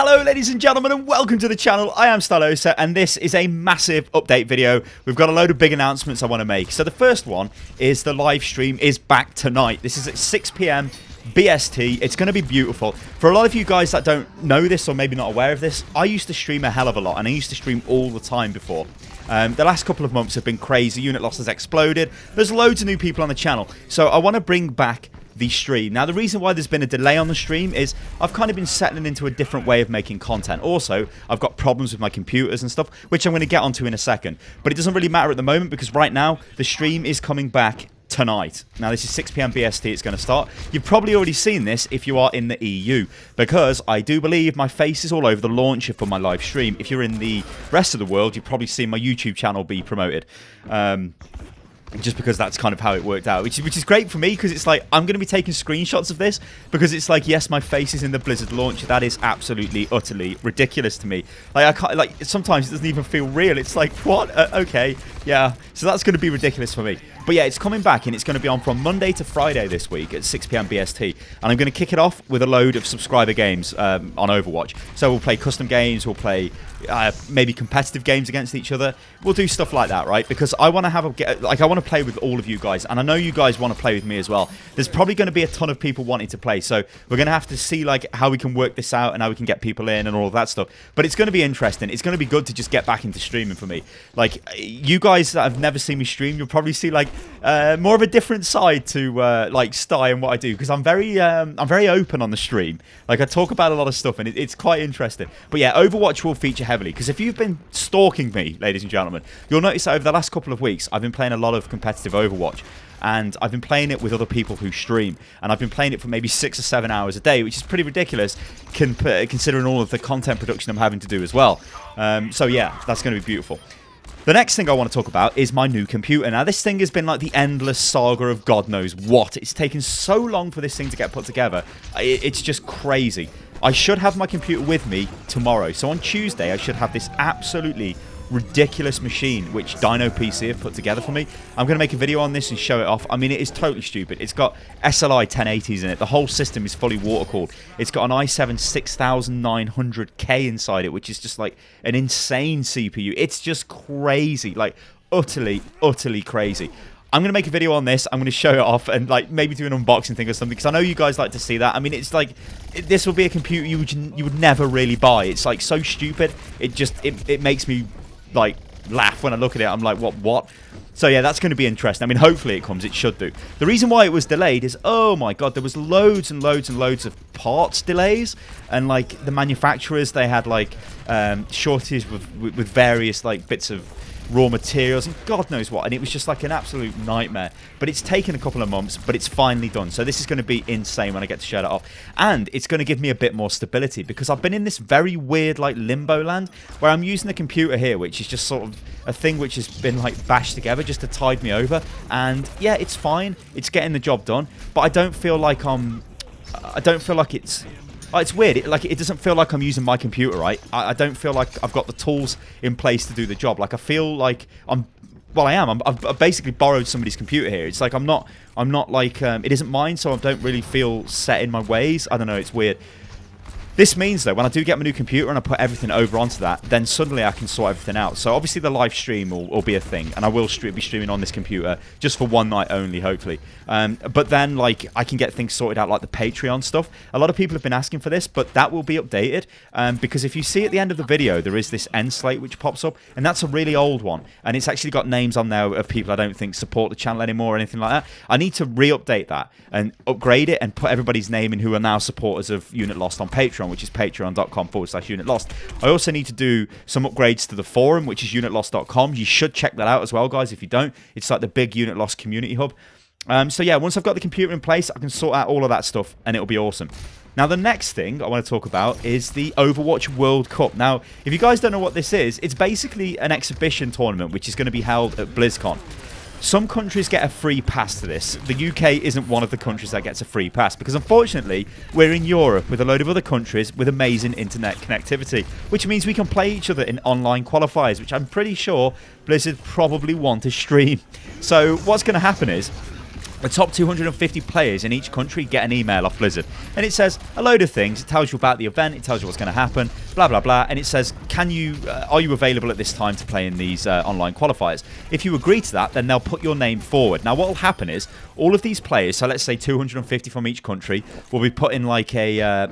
Hello ladies and gentlemen and welcome to the channel. I am Stylosa and this is a massive update video. We've got a load of big announcements I want to make. So the first one is the live stream is back tonight. This is at 6 PM BST. It's going to be beautiful. For a lot of you guys that don't know this or maybe not aware of this, I used to stream a hell of a lot and I used to stream all the time before. The last couple of months have been crazy. Unit loss has exploded. There's loads of new people on the channel. So I want to bring back the stream. Now the reason why there's been a delay on the stream is I've kind of been settling into a different way of making content. Also, I've got problems with my computers and stuff, which I'm going to get onto in a second. But it doesn't really matter at the moment because right now the stream is coming back tonight. Now this is 6 PM BST, it's going to start. You've probably already seen this if you are in the EU, because I do believe my face is all over the launcher for my live stream. If you're in the rest of the world, you've probably seen my YouTube channel be promoted. Just because that's kind of how it worked out, which is great for me because it's like I'm going to be taking screenshots of this because it's like, yes, my face is in the Blizzard launcher. That is absolutely, utterly ridiculous to me. Like I can't, like sometimes it doesn't even feel real. It's like, what? Okay, yeah. So that's going to be ridiculous for me. But yeah, it's coming back and it's going to be on from Monday to Friday this week at 6 PM BST. And I'm going to kick it off with a load of subscriber games on Overwatch. So we'll play custom games, we'll play maybe competitive games against each other. We'll do stuff like that, right? Because I want to have I want to play with all of you guys, and I know you guys want to play with me as well. There's probably going to be a ton of people wanting to play, so we're going to have to see like how we can work this out and how we can get people in and all of that stuff. But it's going to be interesting. It's going to be good to just get back into streaming for me. Like you guys that have never seen me stream, you'll probably see like more of a different side to like Sty and what I do, because I'm very open on the stream. Like I talk about a lot of stuff and it's quite interesting. But yeah, Overwatch will feature heavily because if you've been stalking me, ladies and gentlemen, you'll notice that over the last couple of weeks I've been playing a lot of competitive Overwatch, and I've been playing it with other people who stream, and I've been playing it for maybe 6 or 7 hours a day, which is pretty ridiculous considering all of the content production I'm having to do as well. So yeah, that's going to be beautiful. The next thing I want to talk about is my new computer. Now, this thing has been like the endless saga of God knows what. It's taken so long for this thing to get put together. It's just crazy. I should have my computer with me tomorrow. So on Tuesday, I should have this absolutely ridiculous machine which Dino PC have put together for me. I'm going to make a video on this and show it off. I mean, it is totally stupid. It's got SLI 1080s in it. The whole system is fully water cooled. It's got an i7 6900K inside it, which is just like an insane CPU. It's just crazy, like utterly crazy. I'm going to make a video on this. I'm going to show it off and like maybe do an unboxing thing or something, because I know you guys like to see that. I mean, it's like this will be a computer you would never really buy. It's like so stupid. It makes me like laugh when I look at it. I'm like, what? So yeah, that's going to be interesting. I mean, hopefully it comes. It should do. The reason why it was delayed is, oh my god, there was loads and loads and loads of parts delays, and like the manufacturers, they had like shortages with various like bits of raw materials and God knows what, and it was just like an absolute nightmare. But it's taken a couple of months, but it's finally done. So this is going to be insane when I get to shut it off, and it's going to give me a bit more stability, because I've been in this very weird like limbo land where I'm using the computer here, which is just sort of a thing which has been like bashed together just to tide me over. And yeah, it's fine, it's getting the job done, but I don't feel like it's weird. It doesn't feel like I'm using my computer right. I don't feel like I've got the tools in place to do the job. Like I feel like I've basically borrowed somebody's computer here. It's like I'm not like it isn't mine, so I don't really feel set in my ways. I don't know. It's weird. This means, though, when I do get my new computer and I put everything over onto that, then suddenly I can sort everything out. So obviously the live stream will be a thing, and I will be streaming on this computer just for one night only, hopefully. But then, like, I can get things sorted out, like the Patreon stuff. A lot of people have been asking for this, but that will be updated, because if you see at the end of the video, there is this end slate which pops up, and that's a really old one, and it's actually got names on there of people I don't think support the channel anymore or anything like that. I need to re-update that and upgrade it and put everybody's name in who are now supporters of Unit Lost on Patreon, which is patreon.com/unitlost. I also need to do some upgrades to the forum, which is unitlost.com. You should check that out as well, guys. If you don't, it's like the big Unit Lost community hub. So yeah, once I've got the computer in place, I can sort out all of that stuff, and it'll be awesome. Now, the next thing I want to talk about is the Overwatch World Cup. Now, if you guys don't know what this is, it's basically an exhibition tournament which is going to be held at BlizzCon. Some countries get a free pass to this. The UK isn't one of the countries that gets a free pass, because unfortunately we're in Europe with a load of other countries with amazing internet connectivity, which means we can play each other in online qualifiers, which I'm pretty sure Blizzard probably want to stream. So what's going to happen is The top 250 players in each country get an email off Blizzard, and it says a load of things. It tells you about the event, it tells you what's going to happen, blah blah blah, and it says, are you available at this time to play in these online qualifiers? If you agree to that, then they'll put your name forward. Now what will happen is all of these players, so let's say 250 from each country, will be put in like a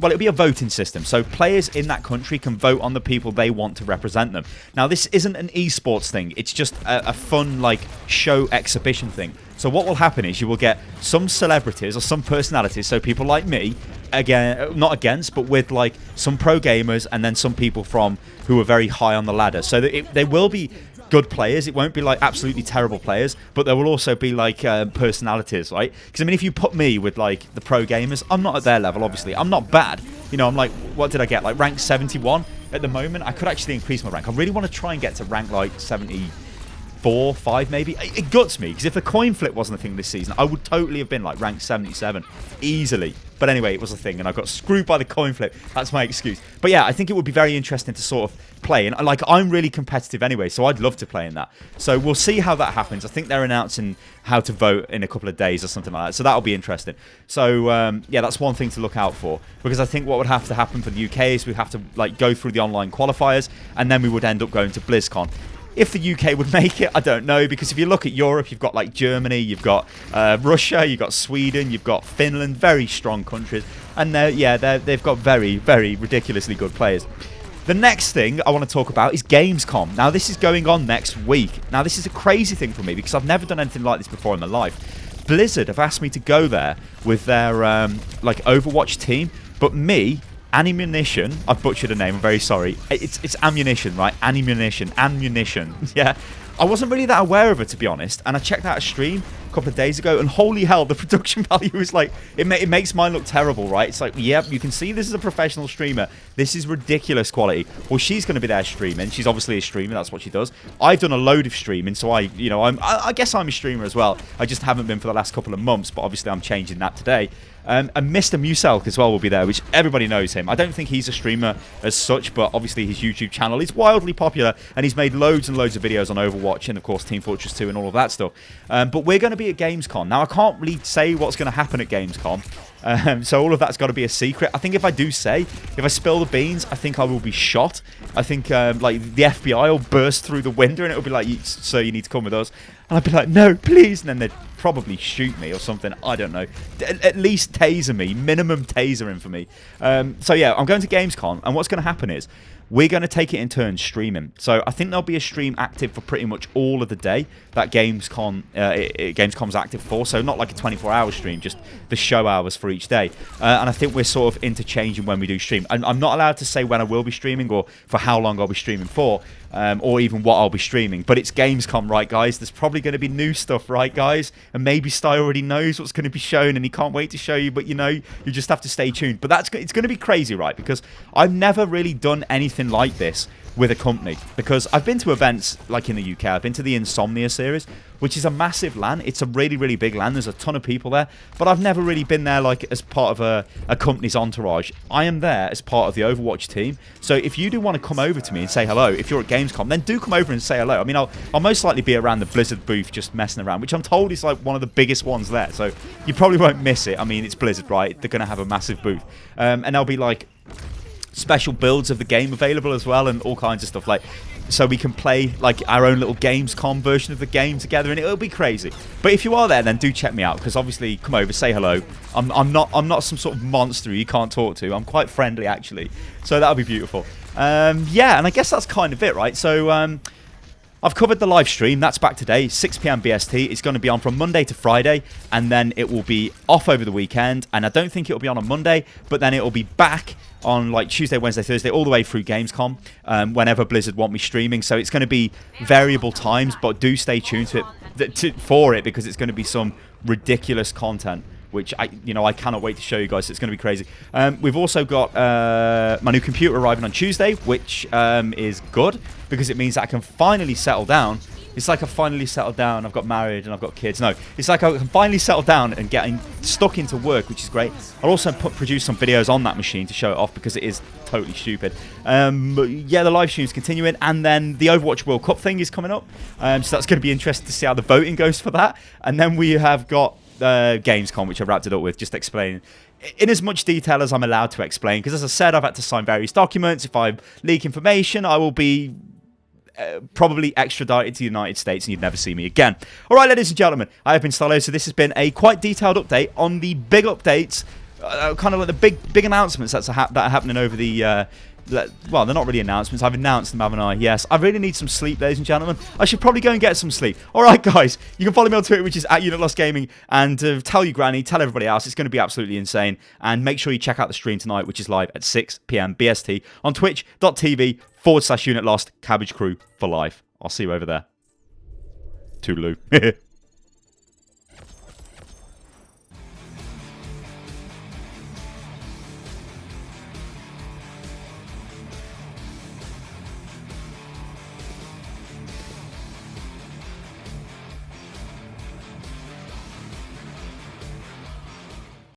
well, it'll be a voting system, so players in that country can vote on the people they want to represent them. Now, this isn't an esports thing, it's just a fun, like, show exhibition thing. So what will happen is you will get some celebrities or some personalities, so people like me, again, not against, but with, like, some pro gamers and then some people from who are very high on the ladder. So that they will be good players. It won't be like absolutely terrible players, but there will also be like personalities, right? Because I mean, if you put me with like the pro gamers, I'm not at their level, obviously. I'm not bad. You know, I'm like, what did I get? Like rank 71 at the moment. I could actually increase my rank. I really want to try and get to rank like 74, 5 maybe. It guts me, because if the coin flip wasn't a thing this season, I would totally have been like rank 77 easily. But anyway, it was a thing, and I got screwed by the coin flip. That's my excuse. But yeah, I think it would be very interesting to sort of play. And like, I'm really competitive anyway, so I'd love to play in that. So we'll see how that happens. I think they're announcing how to vote in a couple of days or something like that. So that'll be interesting. So yeah, that's one thing to look out for. Because I think what would have to happen for the UK is we have to like go through the online qualifiers, and then we would end up going to BlizzCon. If the UK would make it, I don't know, because if you look at Europe, you've got like Germany, you've got Russia, you've got Sweden, you've got Finland, very strong countries, and they've got very, very ridiculously good players. The next thing I want to talk about is Gamescom. Now, this is going on next week. Now, this is a crazy thing for me because I've never done anything like this before in my life. Blizzard have asked me to go there with their like Overwatch team, but me, Ammunition, I've butchered a name, I'm very sorry. It's ammunition, right? Ammunition. Yeah. I wasn't really that aware of it, to be honest, and I checked out a stream a couple of days ago, and holy hell, the production value is like, it makes mine look terrible, right? It's like, yep, you can see this is a professional streamer. This is ridiculous quality. Well, she's going to be there streaming. She's obviously a streamer, that's what she does. I've done a load of streaming, so I guess I'm a streamer as well. I just haven't been for the last couple of months, but obviously I'm changing that today. And Mr. Muselk as well will be there, which everybody knows him. I don't think he's a streamer as such, but obviously his YouTube channel is wildly popular, and he's made loads and loads of videos on Overwatch and, of course, Team Fortress 2 and all of that stuff. But we're going to be at Gamescom. Now, I can't really say what's going to happen at Gamescom, so all of that's got to be a secret. I think if I spill the beans, I think I will be shot. I think like the FBI will burst through the window, and it'll be like, sir, you need to come with us. And I'd be like, no, please. And then they'd probably shoot me or something. I don't know. At least taser me. Minimum tasering for me. So yeah, I'm going to Gamescom. And what's going to happen is we're going to take it in turns streaming. So I think there'll be a stream active for pretty much all of the day that Gamescom's active for. So not like a 24-hour stream, just the show hours for each day. And I think we're sort of interchanging when we do stream. I'm not allowed to say when I will be streaming or for how long I'll be streaming for. Or even what I'll be streaming. But it's Gamescom, right, guys? There's probably going to be new stuff, right, guys? And maybe Sty already knows what's going to be shown, and he can't wait to show you, but, you know, you just have to stay tuned. But it's going to be crazy, right? Because I've never really done anything like this with a company, because I've been to events like in the UK. I've been to the Insomnia series, which is a massive LAN. It's a really, really big LAN. There's a ton of people there, but I've never really been there like as part of a company's entourage. I am there as part of the Overwatch team. So if you do want to come over to me and say hello, if you're at Gamescom, then do come over and say hello. I mean, I'll most likely be around the Blizzard booth just messing around, which I'm told is like one of the biggest ones there. So you probably won't miss it. I mean, it's Blizzard, right? They're going to have a massive booth. And there'll be like special builds of the game available as well, and all kinds of stuff, like, so we can play like our own little Gamescom version of the game together, and it'll be crazy. But if you are there, then do check me out, because obviously, come over, say hello. I'm not some sort of monster you can't talk to. I'm quite friendly, actually, so that'll be beautiful. Yeah, and I guess that's kind of it, right? So I've covered the live stream. That's back today, 6 PM BST. It's going to be on from Monday to Friday, and then it will be off over the weekend. And I don't think it'll be on Monday, but then it'll be back on like Tuesday, Wednesday, Thursday, all the way through Gamescom, whenever Blizzard want me streaming. So it's going to be variable times, but do stay tuned to it for it, because it's going to be some ridiculous content, which I cannot wait to show you guys. It's going to be crazy. We've also got my new computer arriving on Tuesday, which is good, because it means that I can finally settle down It's like I finally settled down. I've got married and I've got kids. No, it's like I can finally settle down and getting stuck into work, which is great. I'll also produce some videos on that machine to show it off because it is totally stupid. But yeah, the live stream's continuing, and then the Overwatch World Cup thing is coming up. So that's going to be interesting to see how the voting goes for that. And then we have got Gamescom, which I wrapped it up with, just explaining in as much detail as I'm allowed to explain. Because as I said, I've had to sign various documents. If I leak information, I will be probably extradited to the United States and you'd never see me again. All right, ladies and gentlemen, I have been Stylo, so this has been a quite detailed update on the big updates, kind of like the big announcements that are happening over the well, they're not really announcements. I've announced them, haven't I? Yes. I really need some sleep, ladies and gentlemen. I should probably go and get some sleep. All right, guys. You can follow me on Twitter, which is @UnitLostGaming, and tell your granny, tell everybody else. It's going to be absolutely insane. And make sure you check out the stream tonight, which is live at 6 p.m. BST on twitch.tv/UnitLost Cabbage Crew for life. I'll see you over there. Toodaloo.